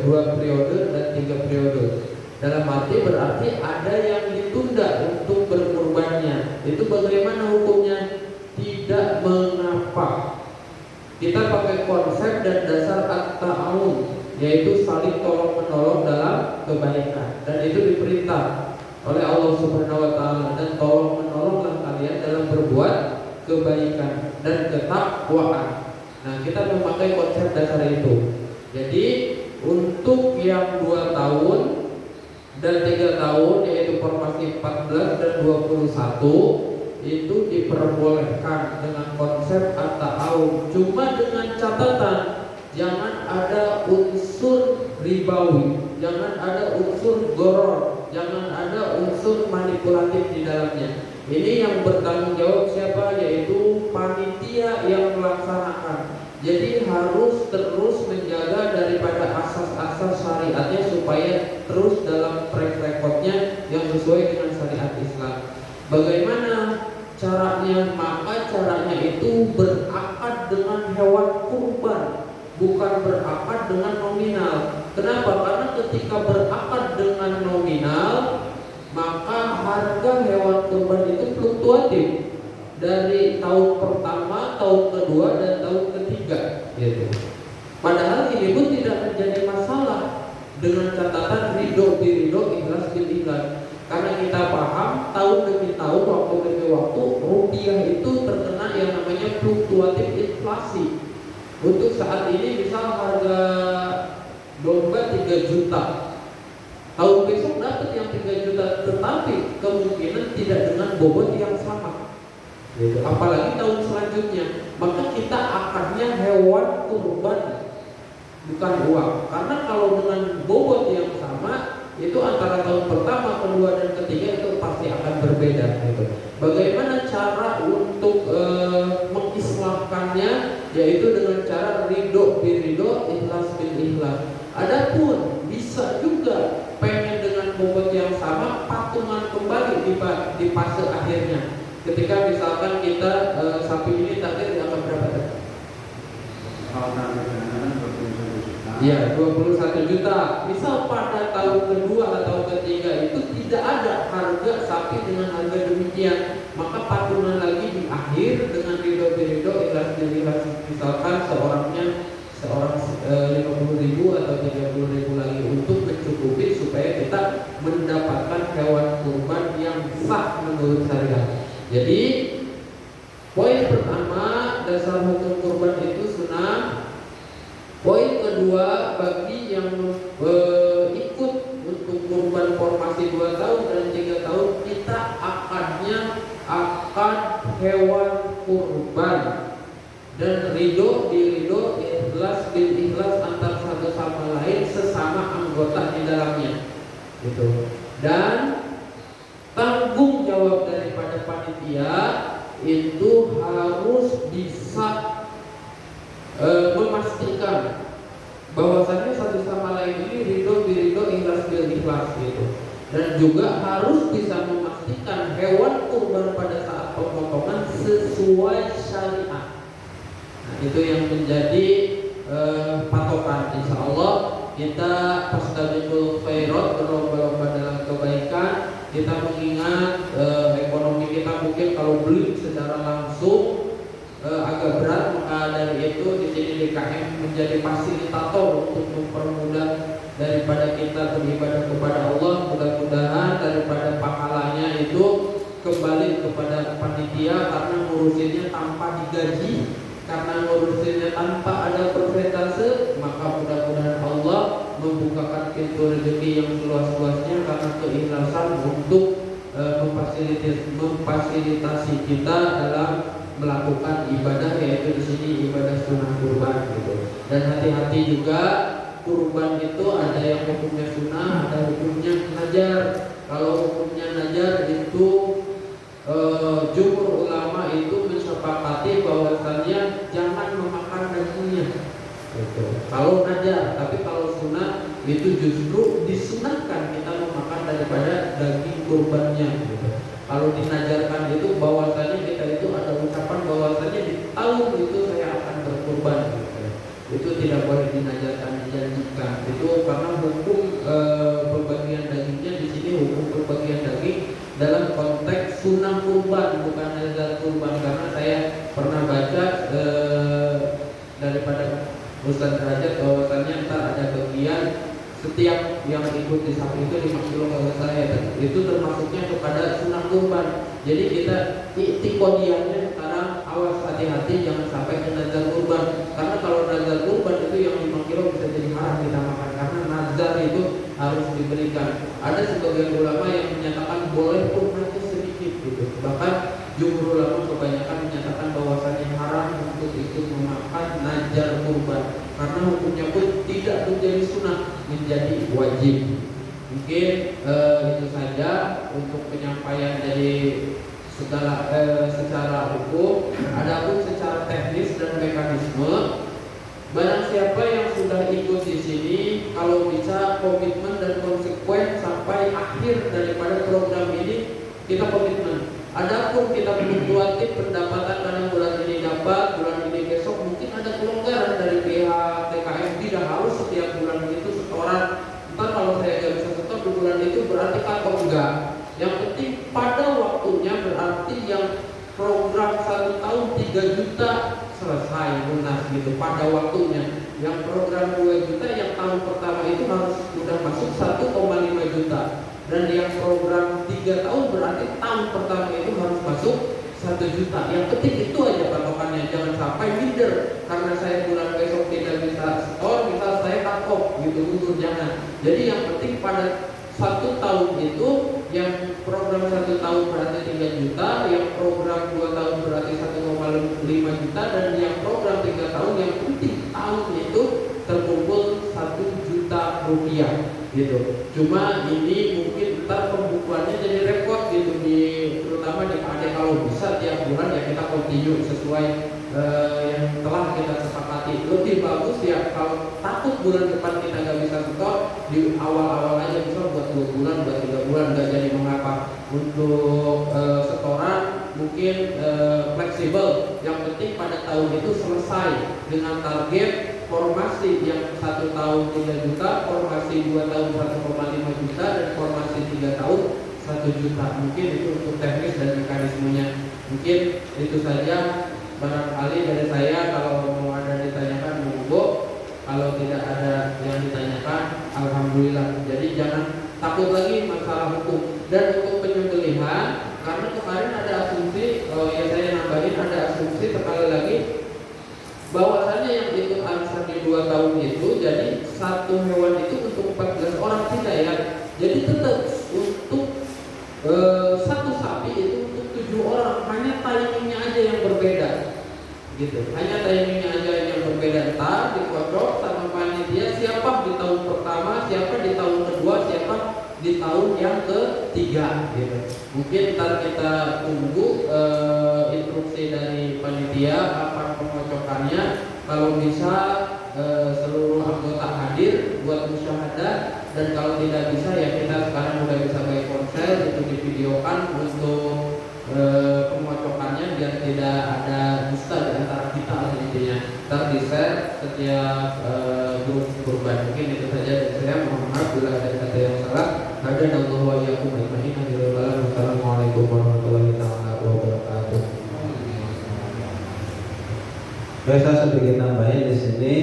dua periode dan 3 periode. Dalam arti berarti ada yang ditunda untuk berkurbannya. Itu bagaimana hukumnya? Tidak mengapa. Kita pakai konsep dan dasar at-ta'awun, yaitu saling tolong menolong dalam kebaikan, dan itu diperintah oleh Allah Subhanahu wa taala. Dan tolong menolonglah kalian dalam berbuat kebaikan dan ketakwaan. Nah, kita memakai konsep dasar itu. Jadi untuk yang 2 tahun dan 3 tahun, yaitu formasi 14 dan 21, itu diperbolehkan dengan konsep at-ta'awun. Cuma dengan catatan jangan ada unsur ribawi, jangan ada unsur goror, jangan ada unsur manipulatif di dalamnya. Ini yang bertanggung jawab siapa? Yaitu panitia yang melaksanakan. Jadi harus terus menjaga daripada asas-asas syariatnya supaya terus dalam track recordnya yang sesuai dengan syariat Islam. Bagaimana caranya? Maka caranya itu berakad dengan hewan kurban, bukan berakad dengan nominal. Kenapa? Karena ketika berakad dengan nominal, maka harga hewan kurban itu fluktuatif dari tahun pertama, tahun kedua, dan tahun ketiga, gitu. Padahal ini pun tidak menjadi masalah dengan catatan ridho biridho, ikhlas bil ikhlas. Karena kita paham tahun demi tahun, waktu demi waktu, rupiah itu terkena yang namanya fluktuatif inflasi. Untuk saat ini misal harga domba 3 juta, tahun besok dapat yang 3 juta, tetapi kemungkinan tidak dengan bobot yang sama, gitu. Apalagi tahun selanjutnya. Maka kita akadnya hewan kurban, bukan uang. Karena kalau dengan bobot yang sama, itu antara tahun pertama, kedua, dan ketiga itu pasti akan berbeda, gitu. Bagaimana cara untuk mengislahkannya? Yaitu dengan cara ridho biridho, ikhlas bil ikhlas. Adapun bisa juga pengen dengan bobot yang sama, patungan kembali di fase akhirnya. Ketika misalkan kita sapi ini target dianggap berapa? Ya, 21 juta. Misal pada tahun kedua atau ketiga itu tidak ada harga sapi dengan harga demikian, maka patungan lagi di akhir dengan ridho biridho, ikhlas bil ikhlas. Misalkan seorang 50.000 atau 30.000 lagi untuk mencukupi supaya kita mendapatkan hewan kurban yang sah menurut syariat. Jadi poin pertama, dasar hukum kurban itu sunnah. Poin kedua, bagi yang ikut untuk kurban formasi 2 tahun dan 3 tahun, kita akadnya akad hewan kurban dan ridho biridho, ikhlas bil ikhlas antar satu sama lain sesama anggota di dalamnya, gitu. Dan tanggung jawab daripada panitia itu harus bisa memastikan bahwasannya satu sama lain ini ridho biridho, ikhlas bil ikhlas, gitu. Dan juga harus bisa memastikan hewan kurban pada saat pemotongan sesuai syariat. Nah, itu yang menjadi patokan. Insya Allah kita fastabiqul khairat, berlomba-lomba dalam kebaikan. Kita mengingat ekonomi kita mungkin kalau beli secara langsung agak berat, maka dari itu di sini DKM menjadi fasilitator untuk mempermudah daripada kita beribadah kepada Allah. Mudah-mudahan daripada pahalanya itu kembali kepada panitia, karena ngurusinnya tanpa digaji, karena ngurusinnya tanpa ada persentase. Maka mudah-mudahan Allah membukakan pintu rezeki yang seluas-luasnya karena keikhlasan untuk memfasilitasi kita dalam melakukan ibadah, yaitu di sini ibadah sunnah kurban, gitu. Dan hati-hati juga, kurban itu ada yang hukumnya sunnah, ada hukumnya najar. Kalau hukumnya najar itu jumhur ulama itu mensepakati bahwasannya jangan memakan dagingnya, gitu. Kalau najar, tapi kalau sunnah itu justru disunahkan kita memakan daripada daging kurbannya, gitu. Kalau dinajarkan itu bahwasanya kita itu ada ucapan bahwasanya di tahun itu saya akan berkurban, gitu. itu tidak boleh dinajarkan, dijanjikan. Itu karena hukum pembagian dagingnya di sini hukum pembagian daging dalam konteks sunnah kurban, bukan nazar kurban. Karena saya pernah baca daripada Ustaz Derajat bahwasannya ntar ada bagian setiap yang ikut di sapi itu 5 kilo kalau saya itu termasuknya kepada sunnah kurban. Jadi kita iktikodiannya sekarang awas hati-hati jangan sampai ke nazar kurban, karena kalau nazar kurban itu yang 5 kilo bisa jadi haram kita makan, karena nazar itu harus diberikan. Ada sebagian ulama yang menyatakan boleh pun nanti sedikit gitu, bahkan jumhur ulama kebanyakan menyatakan bahwasannya haram untuk ikut memakan nazar kurban, karena hukumnya pun tidak menjadi sunnah, menjadi wajib. Mungkin itu saja untuk penyampaian dari segala secara hukum. Adapun secara teknis dan mekanisme, barang siapa yang sudah ikut di sini, kalau bisa komitmen dan konsekuen sampai akhir daripada program ini, kita komitmen. Adapun kita fluktuatif pendapatan kadang bulan ini dapat, bulan ini besok mungkin ada kelonggaran dari pihak TKM, tidak harus setiap bulan itu setoran. Ntar kalau saya nggak bisa setor di bulan itu berarti atau enggak. Yang penting pada waktunya, berarti yang program 1 tahun 3 juta selesai lunas gitu pada waktunya. Yang program 2 juta yang tahun pertama itu harus sudah masuk 1,5 juta. Dan yang program 3 tahun berarti tahun pertama itu harus masuk 1 juta. Yang penting itu aja patokannya, jangan sampai minder karena saya bulan besok tidak bisa setor, misal saya cut off gitu, mundur, jangan. Jadi yang penting pada 1 tahun itu, yang program 1 tahun berarti 3 juta, yang program 2 tahun berarti 1,5 juta, dan yang program 3 tahun yang penting tahun itu terkumpul 1 juta rupiah gitu. Cuma ini mungkin ntar pembukuannya jadi repot gitu, terutama di PAD. Kalau bisa tiap bulan ya kita continue sesuai yang telah kita sepakati. Lebih bagus ya kalau takut bulan depan kita nggak bisa setor, di awal-awal aja bisa buat 2 bulan, buat 3 bulan, nggak jadi mengapa. Untuk setoran mungkin fleksibel, yang penting pada tahun itu selesai dengan target formasi yang 1 tahun 3 juta, formasi 2 tahun 1,5 juta, dan formasi 3 tahun 1 juta. Mungkin itu untuk teknis dan mekanismenya. Mungkin itu saja barangkali dari saya. Kalau mau ada ditanyakan monggo, kalau tidak ada yang ditanyakan alhamdulillah. Jadi jangan takut lagi masalah hukum. Dan untuk penyembelihan, karena kemarin ada asumsi, ya saya nambahin, ada asumsi sekali lagi bahwasannya yang ikut arisan di 2 tahun itu, jadi 1 hewan itu untuk 14 orang, tidak ya. Jadi tetap untuk 1 sapi itu untuk 7 orang, hanya timingnya aja yang berbeda gitu. Hanya timingnya aja yang berbeda. Ntar dikocok sama panitia, siapa di tahun pertama, siapa di tahun kedua, siapa di tahun yang ketiga gitu. Mungkin ntar kita tunggu instruksi dari panitia kapan pengocokannya. Kalau bisa seluruh anggota hadir buat musyahadah, dan kalau tidak bisa ya kita sekarang udah bisa pakai ponsel itu divideokan untuk pengocokannya biar tidak ada dusta di antara kita intinya. Ntar di share setiap grup kurban. Mungkin itu saja dari saya. Mohon maaf bila ada kata yang salah. Assalamualaikum warahmatullahi wabarakatuh. Saya sedikit nambahin di sini.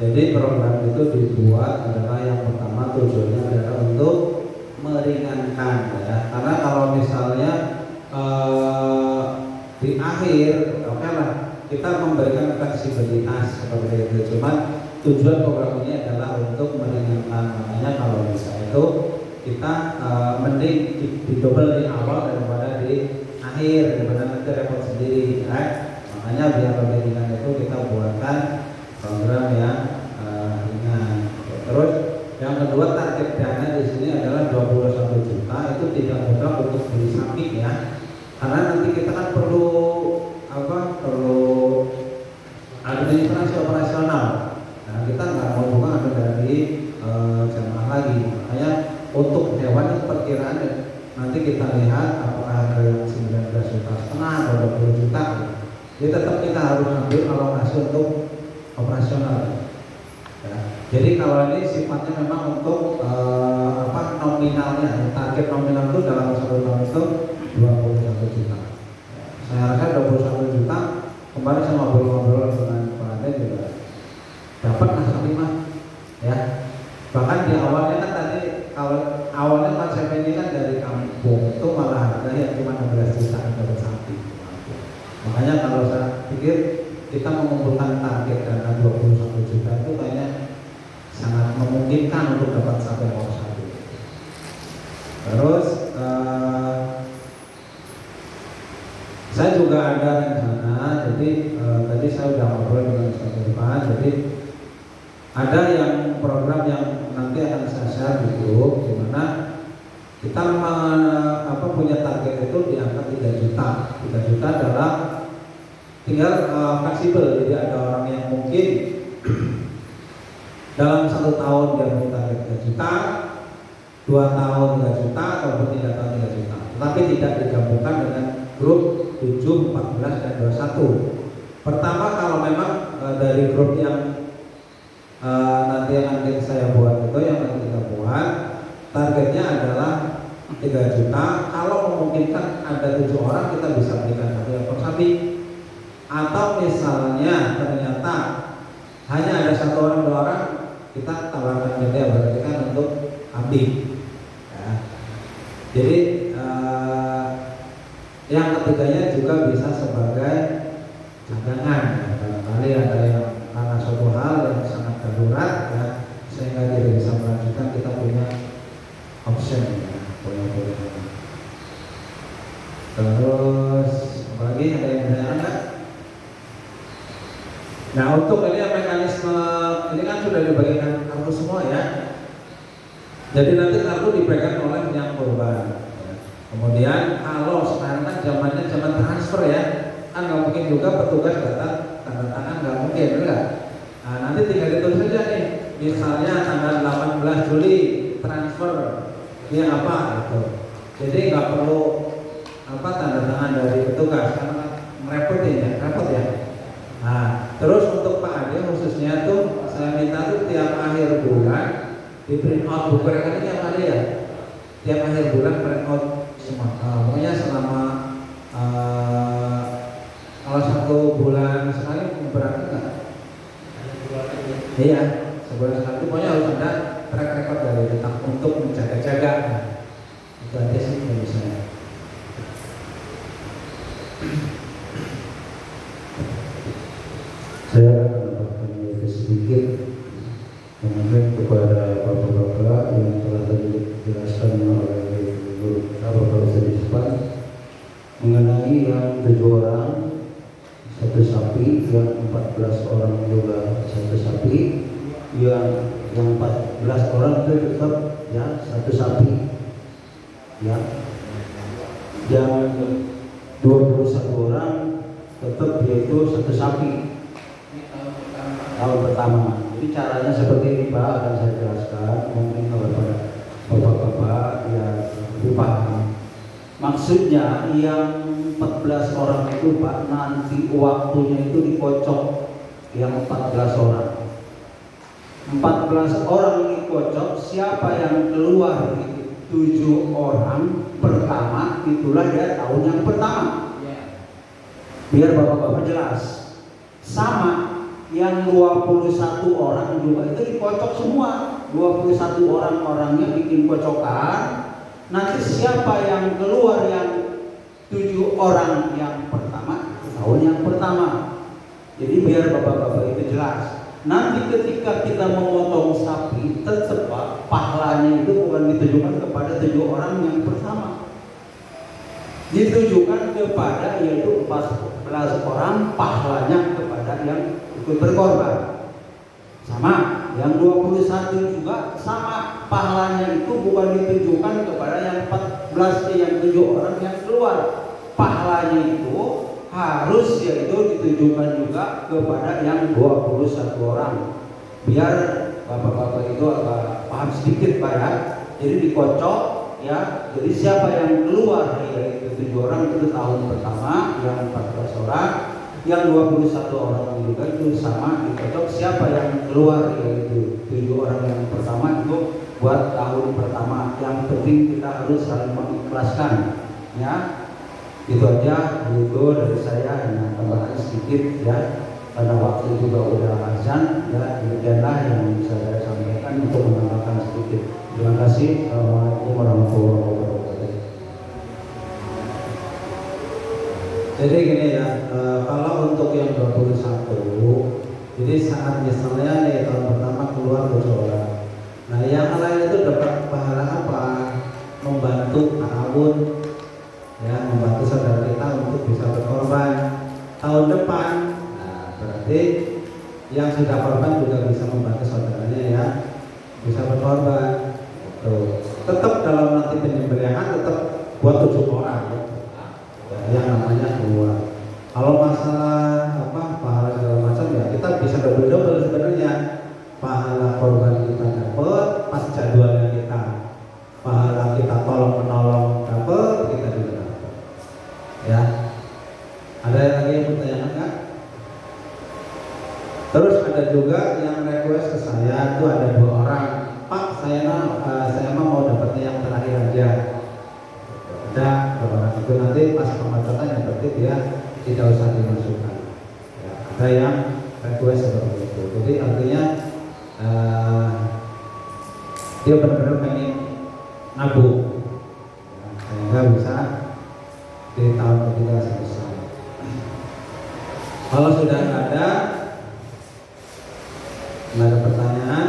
Jadi program itu dibuat adalah yang pertama tujuannya adalah untuk meringankan ya. Karena kalau misalnya di akhir, oke lah kita memberikan fleksibilitas seperti itu. Cuman tujuan program ini adalah untuk meringankan. Makanya kalau bisa itu kita mending didobel di awal daripada di akhir, daripada nanti repot sendiri ya. Makanya biar lebih ringan itu kita buatkan program yang ringan. Terus yang kedua, target dana di sini adalah 21 juta. Itu tidak mutlak untuk beli sapi ya. Karena nanti kita kan perlu perlu administrasi operasional. Nah, kita nggak mau juga ada dari jamaah lagi. Makanya untuk hewan itu perkiraan nanti kita lihat apakah ada yang 19,5 juta atau 20 juta. Jadi tetap kita harus ambil alokasi untuk operasional. Ya. Jadi kalau ini sifatnya memang untuk nominalnya, target nominal itu dalam 1 tahun itu 21 juta. Saya rasa 21 juta kemarin saya ngobrol-ngobrol dengan Pak Ade juga dapat sampai mah ya. Bahkan di awalnya kan tadi kalau awalnya konsep ini kan dari kampung itu malah harganya cuma 16 juta dapat sapi. Makanya kalau saya pikir kita mengumpulkan target dana 21 juta itu kayaknya sangat memungkinkan untuk dapat sapi nomor 1. Terus saya juga ada rencana, jadi tadi saya sudah ngobrol dengan Ustaz Irfan, jadi ada yang program yang nanti akan saya share di grup, di mana kita punya target itu di angka 3 juta. 3 juta adalah tinggal fleksibel, jadi ada orang yang mungkin dalam 1 tahun dia punya target 3 juta, 2 tahun 3 juta, ataupun 3 tahun 3 juta. Tetapi tidak digabungkan dengan grup 7, 14, dan 21. Pertama, kalau memang dari grup yang nanti yang akan saya buat itu, yang akan kita buat, targetnya adalah 3 juta. Kalau memungkinkan ada 7 orang, kita bisa berikan 1 ekor sapi. Atau misalnya ternyata hanya ada 1 orang 2 orang, kita tawarkan beda, berarti kan untuk kambing. Ya. Jadi yang ketiganya juga bisa sebagai cadangan. Ya. Barangkali ada yang karena suatu hal yang sangat darurat, ya, sehingga tidak bisa melanjutkan, kita punya option. Ya. Terus apalagi ada yang bertanya enggak? Nah, untuk ini mekanisme ini kan sudah dibagikan kartu semua ya. Jadi nanti kartu dipegang oleh yang korban. Kemudian kalau sekarang kan zamannya zaman transfer ya, kan nggak mungkin juga petugas datang tanda tangan, nggak mungkin, enggak. Nah, nanti tinggal ditulis saja nih, misalnya tanggal 18 Juli transfer ini apa gitu. Jadi nggak perlu tanda tangan dari petugas karena repot ya. Nah, terus untuk Pak Ade khususnya tuh saya minta tuh tiap akhir bulan di print out buku rekeningnya tiap Ade ya. Tiap akhir bulan print out semua. Pokoknya selama kalau 1 bulan sekali berarti enggak? Iya, sebulan sekali. Pokoknya harus ada track record dari kita untuk menjaga-jaga. Itu aja sih dari saya. Saya akan menambahkan sedikit mengenai kepada bapak-bapak yang telah dijelaskan oleh Bapak Ustaz Irfan mengenai yang 7 orang 1 sapi, yang 14 orang juga 1 sapi, yang 14 orang itu tetap ya 1 sapi, ya, yang 21 orang tetap yaitu 1 sapi. Tahun pertama. Jadi caranya seperti ini Pak, akan saya jelaskan mungkin kepada bapak-bapak yang lebih paham. Maksudnya yang 14 orang itu Pak, nanti waktunya itu dikocok yang 14 orang. 14 orang dikocok, siapa yang keluar 7 orang pertama, itulah dia tahun yang pertama. Biar bapak-bapak jelas. Sama yang 21 orang juga itu dikocok semua. 21 orang-orangnya bikin kocokan. Nanti siapa yang keluar yang 7 orang yang pertama, tahun yang pertama. Jadi biar bapak-bapak itu jelas. Nanti ketika kita memotong sapi, tetap pahalanya itu bukan ditujukan kepada 7 orang yang pertama. Ditujukan kepada yaitu 14 orang, pahalanya kepada yang ikut berkorban. Sama, yang 21 juga sama, pahalanya itu bukan ditujukan kepada yang 14, yang 7 orang yang keluar. Pahalanya itu harus yaitu ditujukan juga kepada yang 21 orang. Biar bapak-bapak itu agak paham sedikit Pak ya. Jadi dikocok ya. Jadi siapa yang keluar yaitu 7 orang itu tahun pertama, yang 14 orang yang 21 orang juga itu sama dicocok siapa yang keluar, yaitu 7 orang yang pertama itu buat tahun pertama. Yang penting kita harus saling mengikhlaskan, ya. Itu aja itu dari saya, hanya tambahan sedikit ya, karena waktu juga udah azan ya. Demikianlah yang bisa saya sampaikan untuk menambahkan sedikit. Terima kasih. Assalamualaikum warahmatullahi wabarakatuh. Jadi gini ya, kalau untuk yang 21, jadi sangat misalnya nih tahun pertama keluar 7 orang. Nah yang lain itu dapat pahala apa? Membantu ta'awun, ya, membantu saudara kita untuk bisa berkorban tahun depan. Nah berarti yang sudah korban juga bisa membantu saudaranya ya, bisa berkorban. Tuh. Tetap dalam nanti penyembelihan tetap buat 7 orang ya. Yang namanya keluar. Kalau masalah pahala segala macam ya kita bisa double sebenarnya. Pahala korban kita dapat, pas jadwalnya kita, pahala kita tolong menolong dapat, kita juga dapat. Ya. Ada lagi yang bertanya enggak? Terus ada juga yang request ke saya itu ada 2 orang. Pak, saya mau dapatnya yang terakhir aja. Ada 2 orang itu nanti pas pembacaannya berarti dia tidak usah dimasukkan. Ya, ada yang request seperti itu. Jadi artinya dia benar-benar pengen nabung, ya, sehingga bisa di tahun ketiga selesai. Kalau sudah nggak ada pertanyaan,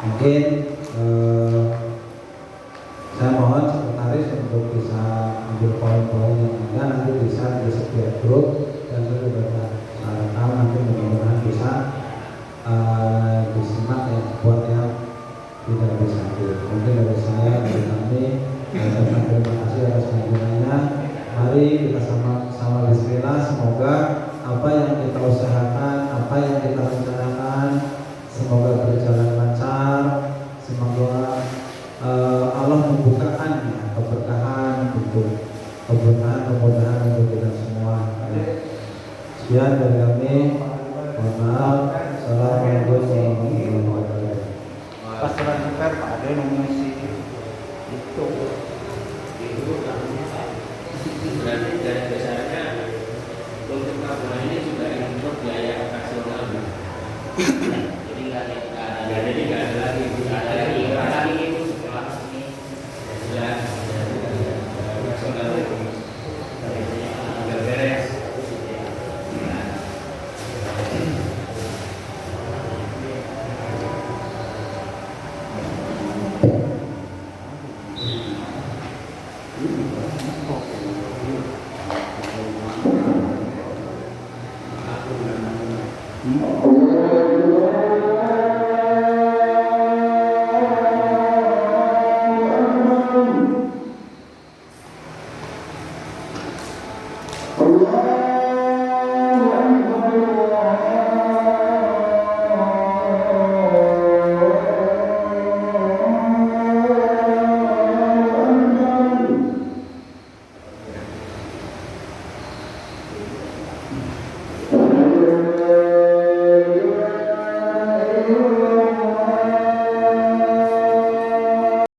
mungkin saya mohon sekretaris untuk bisa ambil poin-poin yang ada, nanti bisa di setiap grup dan sudah sarankan nanti mudah-mudahan bisa disimak ya buat yang tidak bisa hadir. Mungkin dari saya, dari kami, terima kasih atas kehadirannya. Mari kita sama-sama bismillah, semoga apa yang kita usahakan, apa yang kita rencanakan, semoga berjalan lancar, semoga Allah membukakan ya, keberkahan untuk kita semua. Sekian dari kami. Mohon maaf. Assalamualaikum warahmatullahi wabarakatuh. Pas transfer Pak ada yang ngisi itu. Berarti dari besarnya untuk tabungan ini juga untuk biaya operasional. Jadi nggak ada lagi itu setelah ini sudah operasional sudah beres. Allah